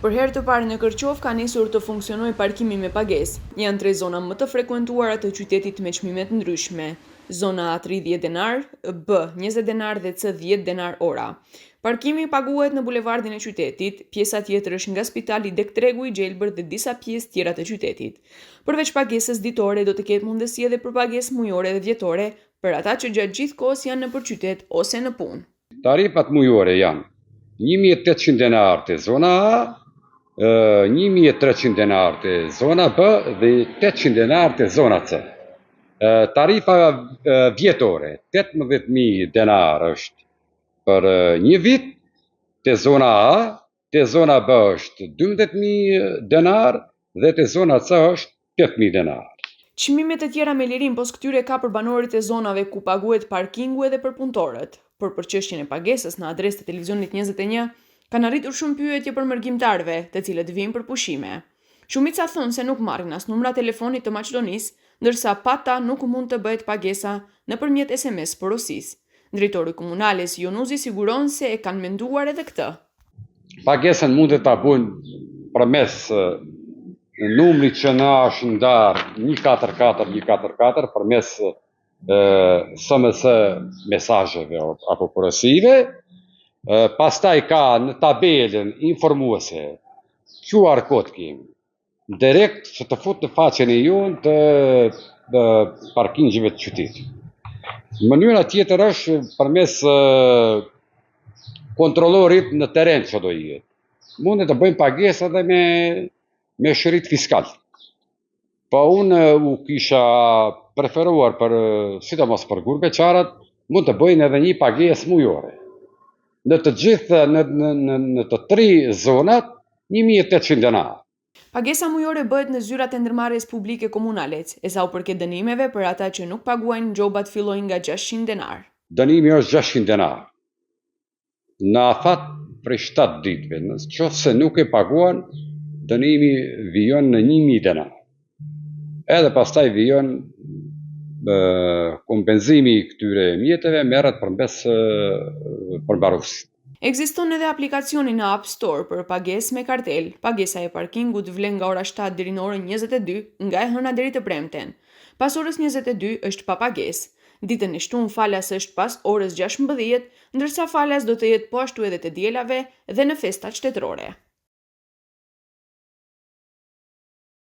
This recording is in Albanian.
Për herë të parë në Kërqov ka nisur të funksionojë parkimi me pagesë. Janë 3 zona më të frekuentuara të qytetit me çmime të ndryshme. Zona A 30 denar, B 20 denar dhe C 10 denar ora. Parkimi paguhet në bulevardin e qytetit, pjesa tjetër është nga Spitali Dek Tregu i Gjelbër dhe disa pjesë tjera të qytetit. Përveç pagesës ditore do të ketë mundësi edhe për pagesë mujore dhe vjetore për ata që gjatë gjithë kohës janë nëpër qytet ose në punë. Tarifat mujore janë 1800 denar të zona A, 1300 denar të zona B dhe 800 denar të zona C. Tarifa vjetore 18.000 denar është për një vit të zona A, të zona B është 12.000 denar dhe të zona C është 8.000 denar. Çmimet e tjera me lirim pos këtyre ka për banorët e zonave ku paguhet parkingu edhe për punëtorët. Por për çështjen e pagesës në adresë të televizionit 21 kanë arritur shumë pyetje për mërgjimtarëve, të cilët vijnë për pushime. Shumica thonë se nuk marrin as numra telefonit të Maqedonisë, ndërsa pa ta nuk mund të bëhet pagesa nëpërmjet SMS porosisë. Drejtori komunales Jonuzi siguron se e kanë menduar edhe këtë. Pagesën mund të ta bëjnë përmes numrit që na është ndar 144 përmes SMS mesazheve apo porosive. Pastaj ka në tabelën informuese QR kod kemi, direkt që të fut në faqen e jonë të parkingjive të qytetit. Mënyra tjetër është përmes kontrollorit në teren që do jetë. Mundet të bëjmë pagesë edhe me shërit fiskal. Po unë u kisha preferuar sidomos për gurbeqarat, mund të bëjnë edhe një pagesë mujore. Në të gjithë, në të 3 zonat, 1800 denar. Pagesa mujore bëhet në zyrat e ndërmarrjes publike komunale, e sa u përket dënimeve për ata që nuk paguajnë, gjobat fillojnë nga 600 denar. Dënimi është 600 denar. Në afat prej 7 ditëve, nëse nuk e paguan, dënimi vijon në 1000 denar. Edhe pastaj vijon kompenzimi i këtyre mjeteve merret përmes përmbaruesit. Ekziston edhe aplikacioni në App Store për pagesë me kartel. Pagesa e parkingut vlen nga ora 7 deri në orën 22, nga e hëna deri të premten. Pas orës 22 është pa pagesë. Ditën e shtunë falas është pas orës 16, ndërsa falas do të jetë po ashtu edhe të dielave dhe në festat shtetërore.